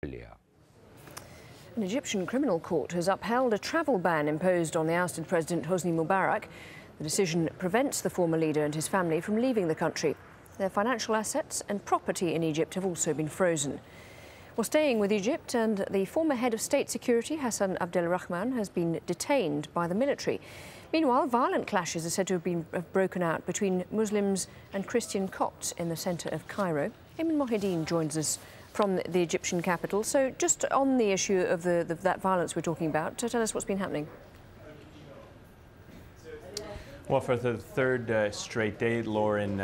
An Egyptian criminal court has upheld a travel ban imposed on the ousted President Hosni Mubarak. The decision prevents the former leader and his family from leaving the country. Their financial assets and property in Egypt have also been frozen. Well, staying with Egypt, and the former head of state security, Hassan Abdelrahman, has been detained by the military. Meanwhile, violent clashes are said to have broken out between Muslims and Christian Copts in the centre of Cairo. Ayman Mohideen joins us from the Egyptian capital. So just on the issue of that violence we're talking about, tell us what's been happening. Well, for the third straight day, Lauren,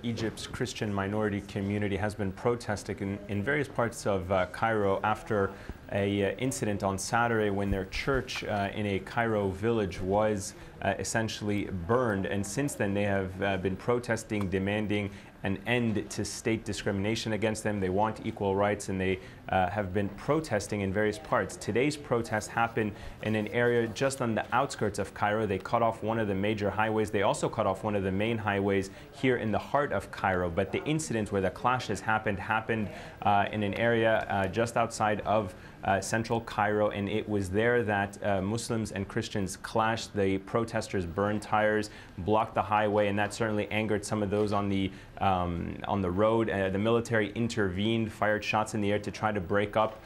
Egypt's Christian minority community has been protesting in various parts of Cairo after an incident on Saturday when their church in a Cairo village was essentially burned. And since then, they have been protesting, demanding an end to state discrimination against them. They want equal rights, and they have been protesting in various parts. Today's protest happened in an area just on the outskirts of Cairo. They cut off one of the major highways. They also cut off one of the main highways here in the heart of Cairo. But the incident where the clashes happened in an area just outside of central Cairo, and it was there that Muslims and Christians clashed. The protesters burned tires, blocked the highway, and that certainly angered some of those on the road. The military intervened, fired shots in the air to try to break up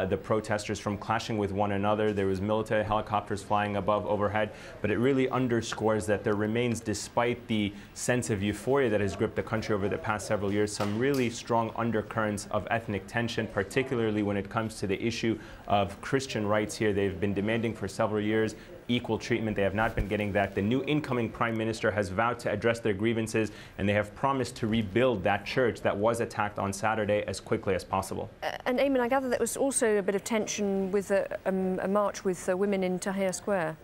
the protesters from clashing with one another. There was military helicopters flying overhead, but it really underscores that there remains, despite the sense of euphoria that has gripped the country over the past several years, some really strong undercurrents of ethnic tension, particularly when it comes to the issue of Christian rights here. They've been demanding for several years equal treatment. They have not been getting that. The new incoming prime minister has vowed to address their grievances, and they have promised to rebuild that church that was attacked on Saturday as quickly as possible. And Ayman, I gather there was also a bit of tension with a march with women in Tahrir Square.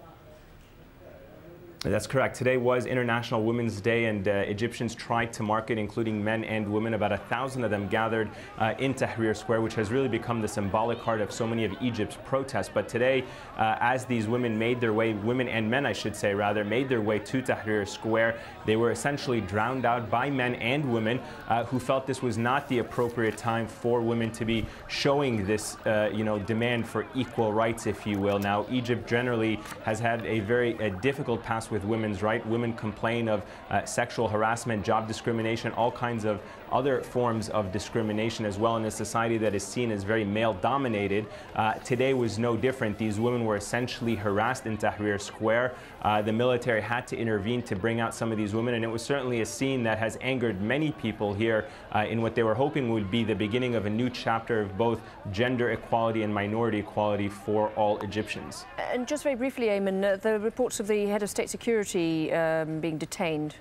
That's correct. Today was International Women's Day, and Egyptians tried to mark it, including men and women. About 1,000 of them gathered in Tahrir Square, which has really become the symbolic heart of so many of Egypt's protests. But today, as these women made their way, women and men, I should say rather, made their way to Tahrir Square, they were essentially drowned out by men and women who felt this was not the appropriate time for women to be showing this, demand for equal rights, if you will. Now, Egypt generally has had a very difficult past with women's rights. Women complain of sexual harassment, job discrimination, all kinds of other forms of discrimination as well in a society that is seen as very male-dominated. Today was no different. These women were essentially harassed in Tahrir Square. The military had to intervene to bring out some of these women, and it was certainly a scene that has angered many people here in what they were hoping would be the beginning of a new chapter of both gender equality and minority equality for all Egyptians. And just very briefly, Ayman, the reports of the head of state security being detained.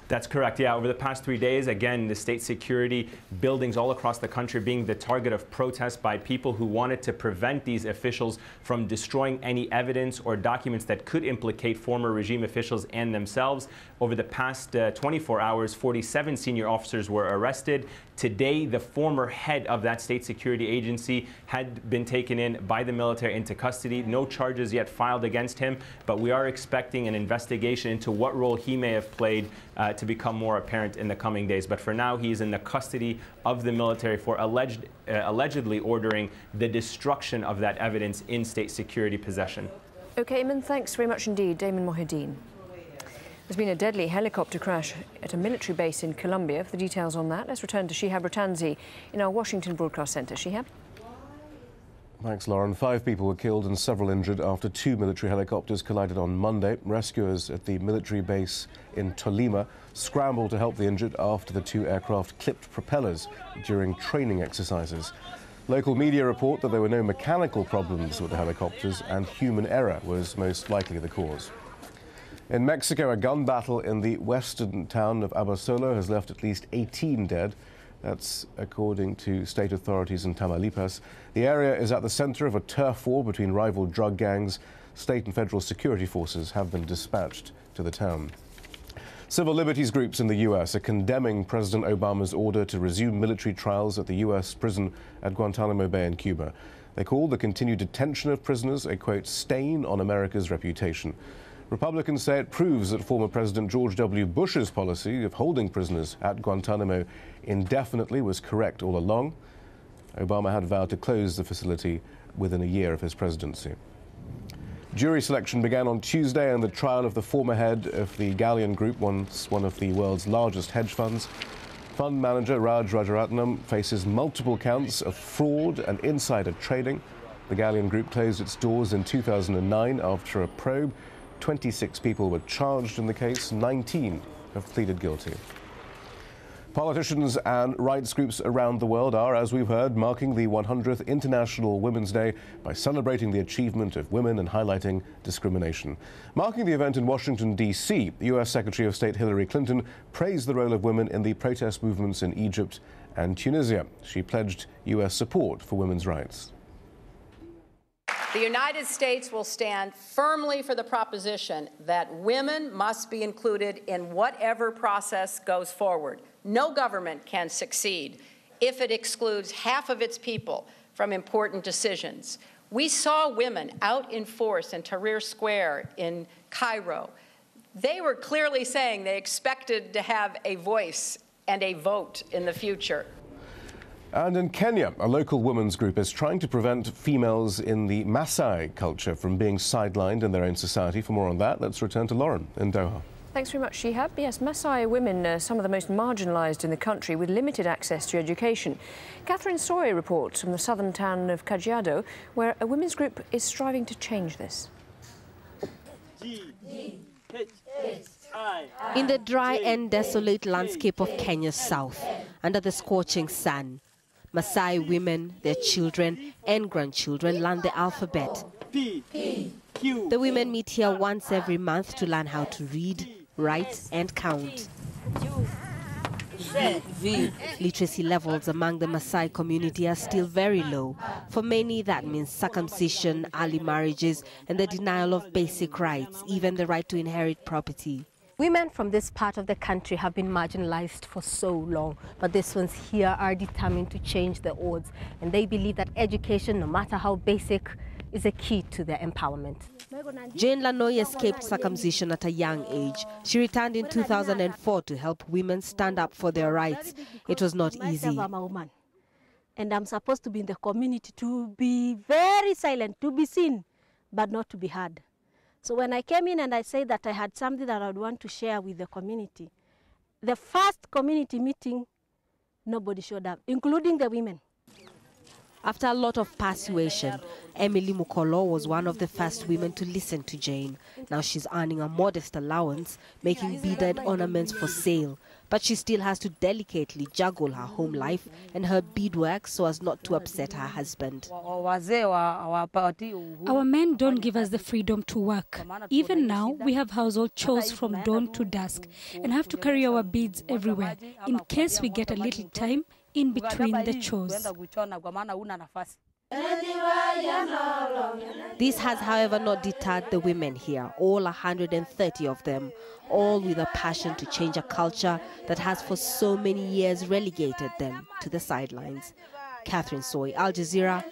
That's correct. Yeah, over the past 3 days, again, the state security buildings all across the country being the target of protests by people who wanted to prevent these officials from destroying any evidence or documents that could implicate former regime officials and themselves. Over the past 24 hours, 47 senior officers were arrested. Today, the former head of that state security agency had been taken in by the military into custody. No charges yet filed against him, but we are expecting an investigation into what role he may have played to become more apparent in the coming days. But for now, he's in the custody of the military for allegedly ordering the destruction of that evidence in state security possession. Okay, Ayman, thanks very much indeed. Ayman Mohideen. There's been a deadly helicopter crash at a military base in Colombia. For the details on that, let's return to Shihab Ratanzi in our Washington Broadcast Centre. Shihab. Thanks, Lauren. 5 people were killed and several injured after 2 military helicopters collided on Monday. Rescuers at the military base in Tolima scrambled to help the injured after the 2 aircraft clipped propellers during training exercises. Local media report that there were no mechanical problems with the helicopters and human error was most likely the cause. In Mexico, a gun battle in the western town of Abasolo has left at least 18 dead. That's according to state authorities in Tamaulipas. The area is at the center of a turf war between rival drug gangs. State and federal security forces have been dispatched to the town. Civil liberties groups in the U.S. are condemning President Obama's order to resume military trials at the U.S. prison at Guantanamo Bay in Cuba. They call the continued detention of prisoners a, quote, stain on America's reputation. Republicans say it proves that former President George W. Bush's policy of holding prisoners at Guantanamo indefinitely was correct all along. Obama had vowed to close the facility within a year of his presidency. Jury selection began on Tuesday in the trial of the former head of the Galleon Group, once one of the world's largest hedge funds. Fund manager Raj Rajaratnam faces multiple counts of fraud and insider trading. The Galleon Group closed its doors in 2009 after a probe. 26 people were charged in the case, 19 have pleaded guilty. Politicians and rights groups around the world are, as we've heard, marking the 100th International Women's Day by celebrating the achievement of women and highlighting discrimination. Marking the event in Washington, D.C., U.S. Secretary of State Hillary Clinton praised the role of women in the protest movements in Egypt and Tunisia. She pledged U.S. support for women's rights. The United States will stand firmly for the proposition that women must be included in whatever process goes forward. No government can succeed if it excludes half of its people from important decisions. We saw women out in force in Tahrir Square in Cairo. They were clearly saying they expected to have a voice and a vote in the future. And in Kenya, a local women's group is trying to prevent females in the Maasai culture from being sidelined in their own society. For more on that, let's return to Lauren in Doha. Thanks very much, Shihab. Yes, Maasai women are some of the most marginalised in the country with limited access to education. Catherine Soy reports from the southern town of Kajiado, where a women's group is striving to change this. In the dry and desolate landscape of Kenya's south, under the scorching sun, Maasai women, their children and grandchildren learn the alphabet. The women meet here once every month to learn how to read, write and count. Literacy levels among the Maasai community are still very low. For many, that means circumcision, early marriages and the denial of basic rights, even the right to inherit property. Women from this part of the country have been marginalized for so long, but these ones here are determined to change the odds, and they believe that education, no matter how basic, is a key to their empowerment. Jane Lanoi escaped circumcision at a young age. She returned in 2004 to help women stand up for their rights. It was not easy. I'm a woman, and I'm supposed to be in the community to be very silent, to be seen, but not to be heard. So when I came in and I said that I had something that I would want to share with the community, the first community meeting, nobody showed up, including the women. After a lot of persuasion, Emily Mukolo was one of the first women to listen to Jane. Now she's earning a modest allowance, making beaded ornaments for sale. But she still has to delicately juggle her home life and her beadwork so as not to upset her husband. Our men don't give us the freedom to work. Even now, we have household chores from dawn to dusk and have to carry our beads everywhere in case we get a little time in between the chores. This has, however, not deterred the women here, all 130 of them, all with a passion to change a culture that has for so many years relegated them to the sidelines. Catherine Soy, AlJazeera.